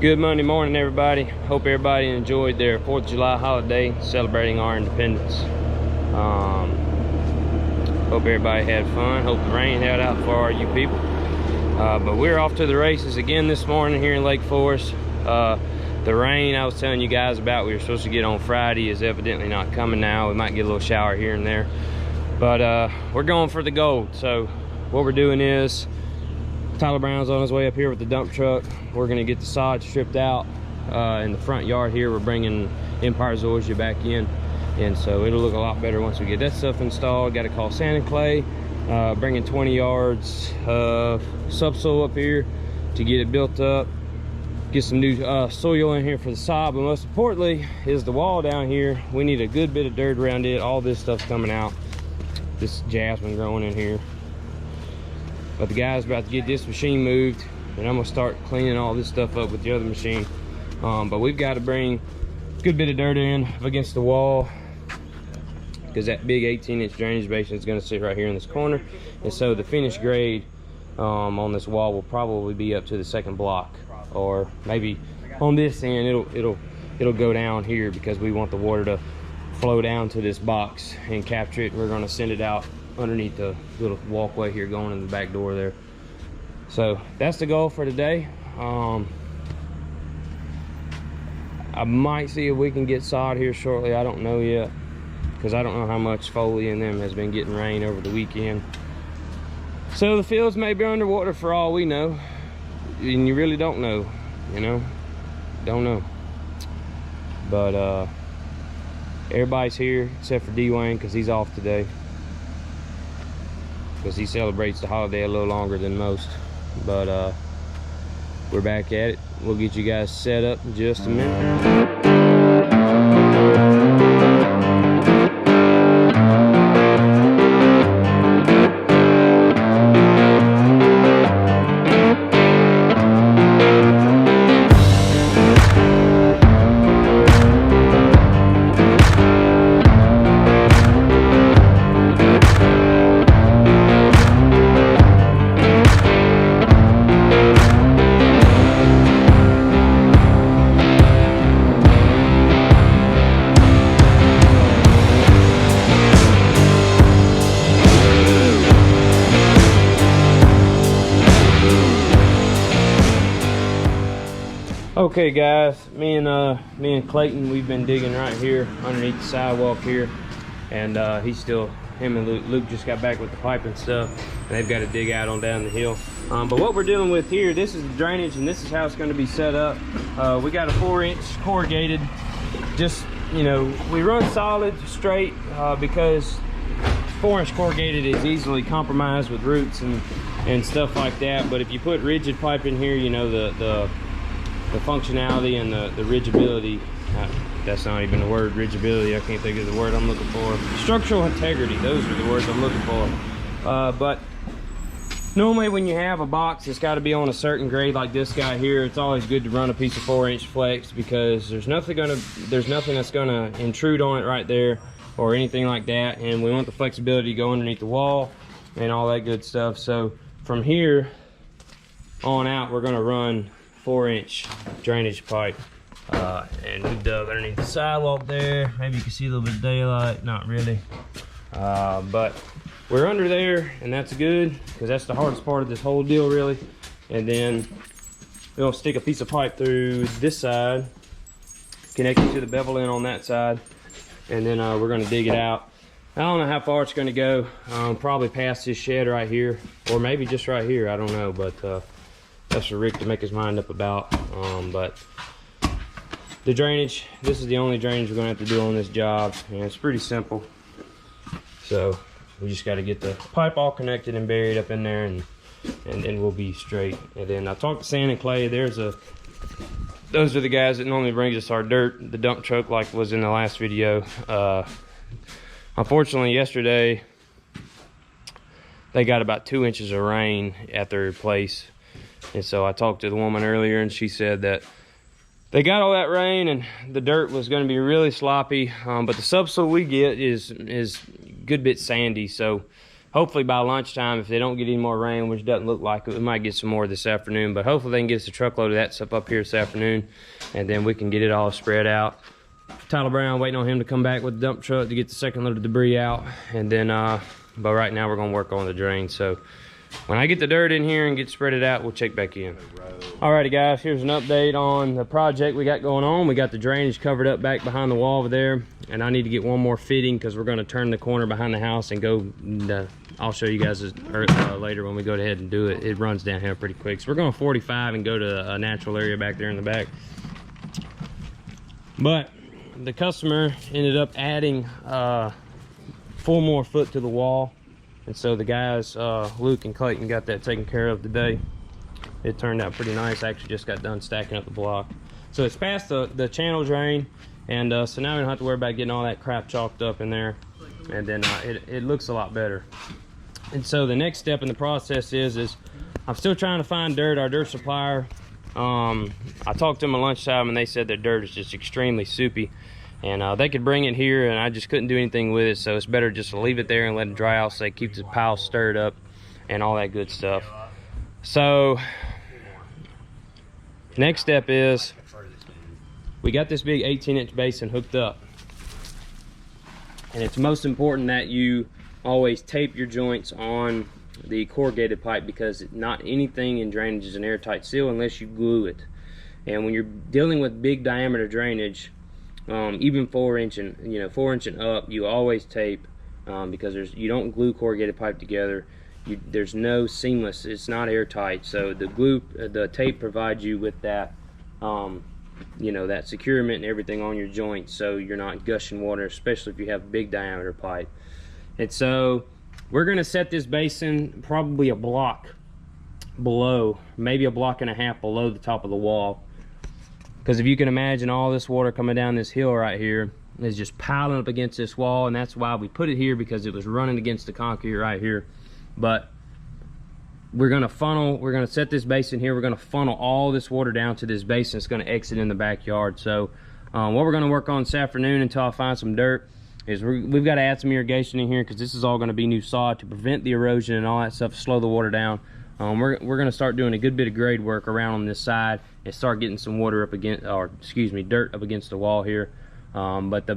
Good Monday morning, everybody. Hope everybody enjoyed their 4th of July holiday, celebrating our independence. Hope everybody had fun. Hope the rain held out for all you people. But we're off to the races again this morning here in Lake Forest. The rain I was telling you guys about we were supposed to get on Friday is evidently not coming now. We might get a little shower here and there. But we're going for the gold. So what we're doing is, Tyler Brown's on his way up here with the dump truck. We're gonna get the sod stripped out in the front yard here. We're bringing Empire zoysia back in, and so it'll look a lot better once we get that stuff installed. Got to call sand and clay, bringing 20 yards of subsoil up here to get it built up. Get some new soil in here for the sod, but most importantly is the wall down here. We need a good bit of dirt around it. All this stuff's coming out. This jasmine growing in here. But the guy's about to get this machine moved, and I'm gonna start cleaning all this stuff up with the other machine. But we've got to bring a good bit of dirt in up against the wall, because that big 18-inch drainage basin is gonna sit right here in this corner. And so the finished grade on this wall will probably be up to the second block, or maybe on this end it'll go down here, because we want the water to flow down to this box and capture it. We're gonna send it out underneath the little walkway here going in the back door there. So that's the goal for today. I might see if we can get sod here shortly. I don't know yet, because I don't know how much Foley and them has been getting rain over the weekend. So the fields may be underwater for all we know, and you really don't know, you know, don't know. But everybody's here except for D-Wayne, because he's off today, because he celebrates the holiday a little longer than most. But we're back at it. We'll get you guys set up in just a minute. Okay guys, me and Clayton, we've been digging right here underneath the sidewalk here, and him and Luke just got back with the pipe and stuff, and they've got to dig out on down the hill. But what we're dealing with here, this is the drainage, and this is how it's going to be set up. We got a 4-inch corrugated, just, you know, we run solid straight because 4-inch corrugated is easily compromised with roots and stuff like that. But if you put rigid pipe in here, you know, the functionality and the rigidity, that's not even the word, rigidity, I can't think of the word I'm looking for. Structural integrity, those are the words I'm looking for. But normally when you have a box, it's got to be on a certain grade like this guy here. It's always good to run a piece of 4-inch flex, because there's nothing that's gonna intrude on it right there or anything like that, and we want the flexibility to go underneath the wall and all that good stuff. So from here on out, we're gonna run 4-inch drainage pipe, and we dug underneath the sidewalk there. Maybe you can see a little bit of daylight, not really, but we're under there, and that's good, because that's the hardest part of this whole deal really. And then we're gonna stick a piece of pipe through this side, connect it to the bevel end on that side, and then we're gonna dig it out. I don't know how far it's gonna go, probably past this shed right here, or maybe just right here, I don't know. But that's for Rick to make his mind up about. But the drainage, this is the only drainage we're gonna have to do on this job, and it's pretty simple. So we just got to get the pipe all connected and buried up in there, and then we'll be straight. And then I talked to Sand and Clay. Those are the guys that normally brings us our dirt, the dump truck, like was in the last video. Unfortunately yesterday they got about 2 inches of rain at their place. And so I talked to the woman earlier, and she said that they got all that rain and the dirt was going to be really sloppy, but the subsoil we get is a good bit sandy. So hopefully by lunchtime, if they don't get any more rain, which doesn't look like it, we might get some more this afternoon, but hopefully they can get us a truckload of that stuff up here this afternoon, and then we can get it all spread out. Tyler Brown, waiting on him to come back with the dump truck to get the second load of debris out, and then, but right now we're gonna work on the drain. So when I get the dirt in here and get spreaded out, we'll check back in. Alrighty guys, here's an update on the project we got going on. We got the drainage covered up back behind the wall over there, and I need to get one more fitting because we're gonna turn the corner behind the house and go, I'll show you guys later when we go ahead and do it. It runs downhill pretty quick. So we're going 45 and go to a natural area back there in the back. But the customer ended up adding 4 more foot to the wall, and so the guys Luke and Clayton got that taken care of today. It turned out pretty nice. Actually just got done stacking up the block, so it's past the channel drain, and so now we don't have to worry about getting all that crap chalked up in there, and then it looks a lot better. And so the next step in the process is I'm still trying to find dirt. Our dirt supplier, I talked to them at lunchtime and they said their dirt is just extremely soupy, and they could bring it here and I just couldn't do anything with it, so it's better just to leave it there and let it dry out so they keep the pile stirred up and all that good stuff. So next step is we got this big 18-inch basin hooked up, and it's most important that you always tape your joints on the corrugated pipe, because not anything in drainage is an airtight seal unless you glue it. And when you're dealing with big diameter drainage, even 4-inch and 4-inch and up, you always tape, because you don't glue corrugated pipe together. There's no seamless, it's not airtight, so the tape provides you with that that securement and everything on your joint, so you're not gushing water, especially if you have big diameter pipe. And so we're gonna set this basin probably a block below, maybe a block and a half below the top of the wall, because if you can imagine, all this water coming down this hill right here is just piling up against this wall, and that's why we put it here, because it was running against the concrete right here. But we're gonna set this basin here. We're gonna funnel all this water down to this basin. It's gonna exit in the backyard. So what we're gonna work on this afternoon until I find some dirt is we've got to add some irrigation in here, because this is all going to be new sod to prevent the erosion and all that stuff, slow the water down. We're going to start doing a good bit of grade work around on this side and start getting some water up against, or excuse me, dirt up against the wall here. But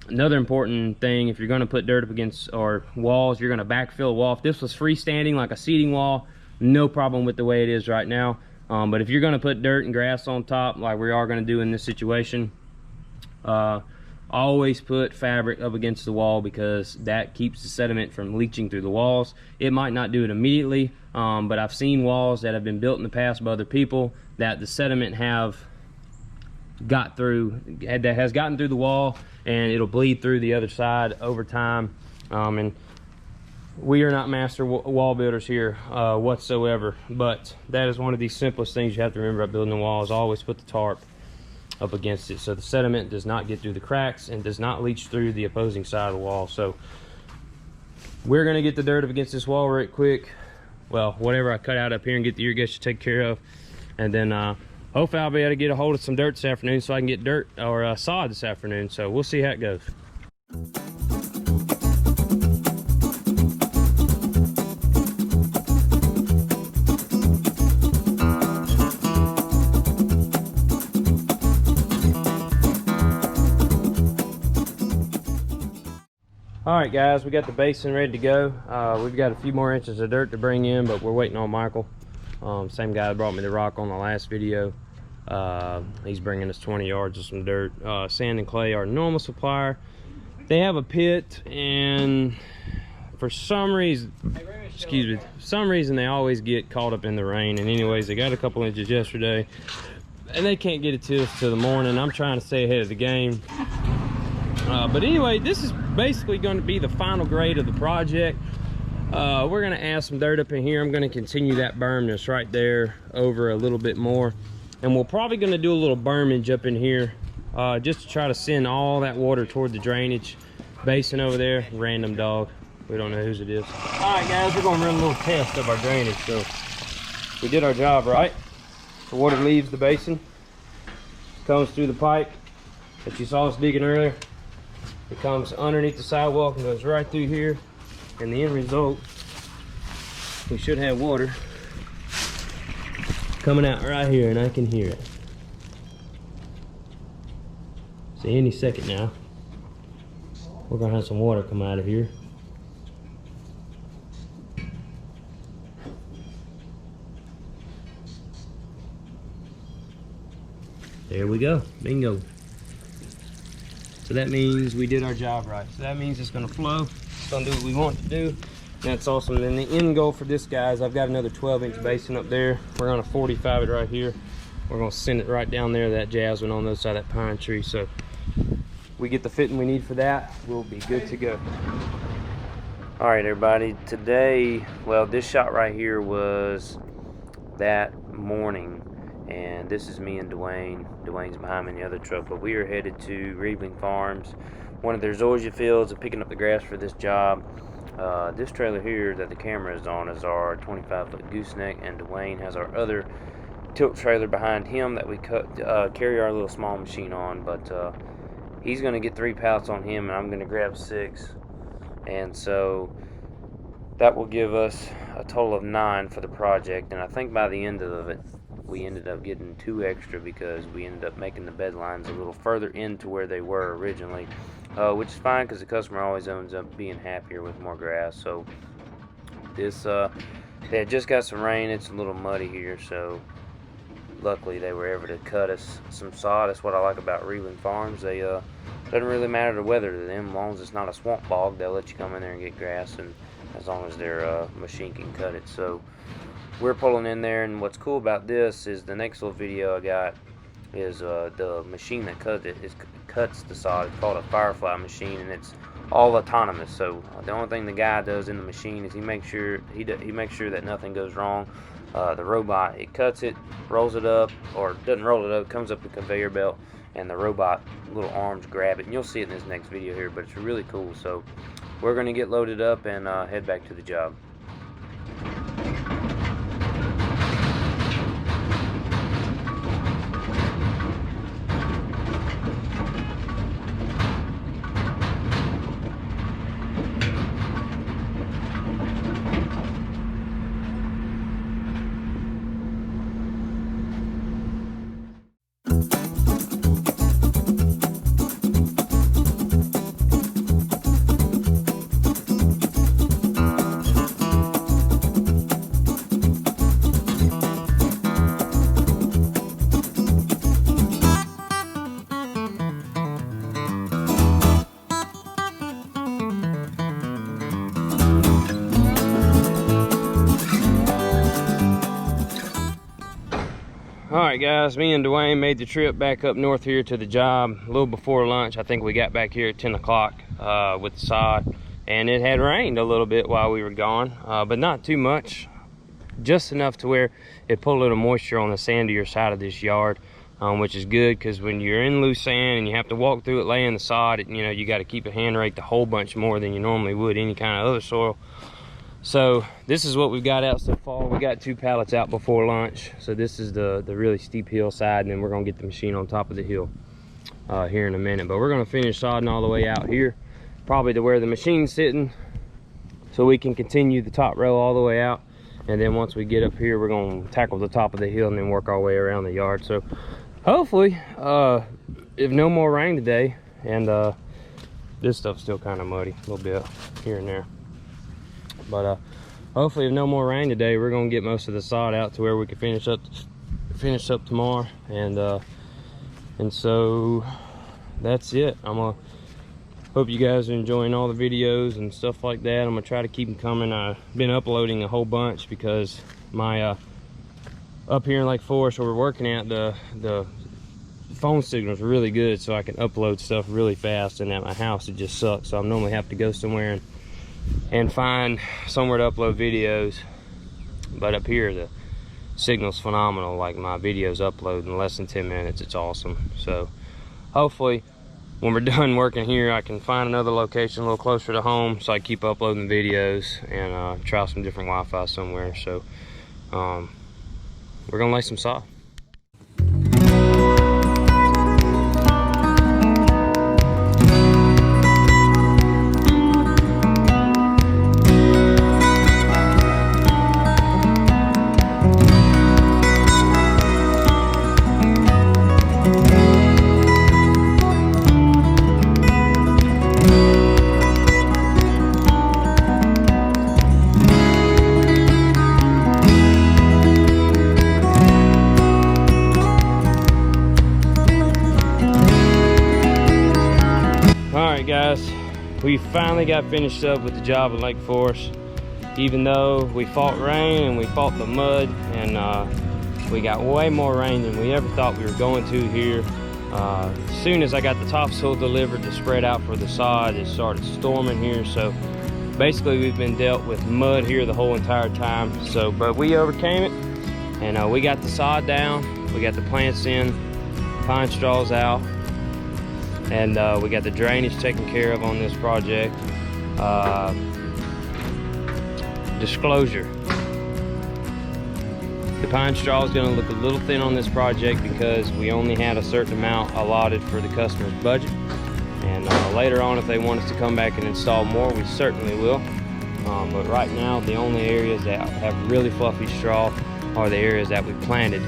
another important thing, if you're going to put dirt up against or walls, you're going to backfill a wall. If this was freestanding like a seating wall, no problem with the way it is right now. But if you're going to put dirt and grass on top like we are going to do in this situation, always put fabric up against the wall, because that keeps the sediment from leaching through the walls. It might not do it immediately, but I've seen walls that have been built in the past by other people that the sediment has gotten through the wall, and it'll bleed through the other side over time. And we are not master wall builders here whatsoever, but that is one of the simplest things you have to remember about building a wall, is always put the tarp up against it so the sediment does not get through the cracks and does not leach through the opposing side of the wall. So we're going to get the dirt up against this wall right quick, well, whatever I cut out up here, and get the irrigation taken care of, and then hopefully I'll be able to get a hold of some dirt this afternoon so I can get dirt or sod this afternoon. So we'll see how it goes. All right guys, we got the basin ready to go. We've got a few more inches of dirt to bring in, but we're waiting on Michael. Same guy that brought me the rock on the last video. He's bringing us 20 yards of some dirt. Sand and clay, our normal supplier. They have a pit, and for some reason, they always get caught up in the rain. And anyways, they got a couple inches yesterday, and they can't get it to us till the morning. I'm trying to stay ahead of the game. But anyway, this is basically going to be the final grade of the project. We're going to add some dirt up in here. I'm going to continue that berm that's right there over a little bit more, and we're probably going to do a little bermage up in here, just to try to send all that water toward the drainage basin over there. Random dog, we don't know whose it is. All right guys, we're going to run a little test of our drainage. So we did our job right. The water leaves the basin, comes through the pipe that you saw us digging earlier. It comes underneath the sidewalk and goes right through here And the end result, we should have water coming out right here, and I can hear it. So any second now, we're gonna have some water come out of here. There we go, bingo. So that means we did our job right. So that means it's gonna flow, it's gonna do what we want it to do. That's awesome. And then the end goal for this, guys, I've got another 12-inch basin up there. We're gonna 45 it right here. We're gonna send it right down there, that jasmine on the other side of that pine tree. So we get the fitting we need for that, we'll be good to go. All right, everybody, today, well, this shot right here was that morning, and this is me and Dwayne. Dwayne's behind me in the other truck, but we are headed to Riebeling Farms, one of their zoysia fields, and picking up the grass for this job. This trailer here that the camera is on is our 25-foot gooseneck, and Dwayne has our other tilt trailer behind him that we carry our little small machine on. But he's going to get 3 pallets on him, and I'm going to grab 6, and so that will give us a total of 9 for the project. And I think by the end of it, we ended up getting 2 extra because we ended up making the bed lines a little further into where they were originally, which is fine because the customer always ends up being happier with more grass. So this they had just got some rain. It's a little muddy here, so luckily they were able to cut us some sod. That's what I like about Riebeling Farms. They doesn't really matter the weather to them, as long as it's not a swamp bog. They'll let you come in there and get grass, and as long as their machine can cut it. So we're pulling in there, and what's cool about this is the next little video I got is the machine that cuts the sod. It's called a Firefly machine, and it's all autonomous. So the only thing the guy does in the machine is he makes sure that nothing goes wrong. The robot, it cuts it, rolls it up, or doesn't roll it up, comes up the conveyor belt, and the robot little arms grab it, and you'll see it in this next video here, but it's really cool. So we're going to get loaded up and head back to the job. Alright guys, me and Dwayne made the trip back up north here to the job a little before lunch. I think we got back here at 10 o'clock with the sod, and it had rained a little bit while we were gone, but not too much, just enough to where it pulled a little moisture on the sandier side of this yard, which is good because when you're in loose sand and you have to walk through it laying the sod, you got to keep a hand rake a whole bunch more than you normally would any kind of other soil. So this is what we've got out so far. We got 2 pallets out before lunch. So this is the really steep hillside, and then we're gonna get the machine on top of the hill here in a minute. But we're gonna finish sodding all the way out here, probably to where the machine's sitting, so we can continue the top row all the way out. And then once we get up here, we're gonna tackle the top of the hill and then work our way around the yard. So hopefully, if no more rain today, and this stuff's still kind of muddy a little bit here and there. But hopefully if no more rain today, we're gonna get most of the sod out to where we can finish up tomorrow. And so that's it. Hope you guys are enjoying all the videos and stuff like that. I'm gonna try to keep them coming. I've been uploading a whole bunch because my up here in Lake Forest where we're working at, the phone signal is really good, so I can upload stuff really fast, and at my house it just sucks. So I normally have to go somewhere and find somewhere to upload videos, but up here the signal's phenomenal. Like, my videos upload in less than 10 minutes. It's awesome. So hopefully when we're done working here, I can find another location a little closer to home so I keep uploading videos and try some different Wi-Fi somewhere. So we're gonna lay some sod. Alright guys, we finally got finished up with the job in Lake Forest. Even though we fought rain and we fought the mud, and we got way more rain than we ever thought we were going to here. As soon as I got the topsoil delivered to spread out for the sod, it started storming here. So basically we've been dealt with mud here the whole entire time. So, but we overcame it, and we got the sod down, we got the plants in, pine straws out, and we got the drainage taken care of on this project. Disclosure: the pine straw is going to look a little thin on this project because we only had a certain amount allotted for the customer's budget. And later on, if they want us to come back and install more, we certainly will. But right now, the only areas that have really fluffy straw are the areas that we planted.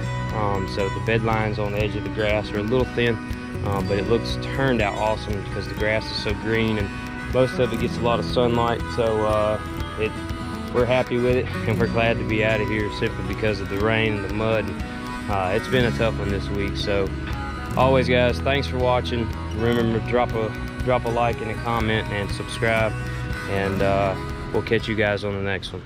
So the bed lines on the edge of the grass are a little thin, but it turned out awesome because the grass is so green and most of it gets a lot of sunlight. So we're happy with it, and we're glad to be out of here simply because of the rain and the mud. It's been a tough one this week. So always guys, thanks for watching. Remember to drop a like and a comment and subscribe, and we'll catch you guys on the next one.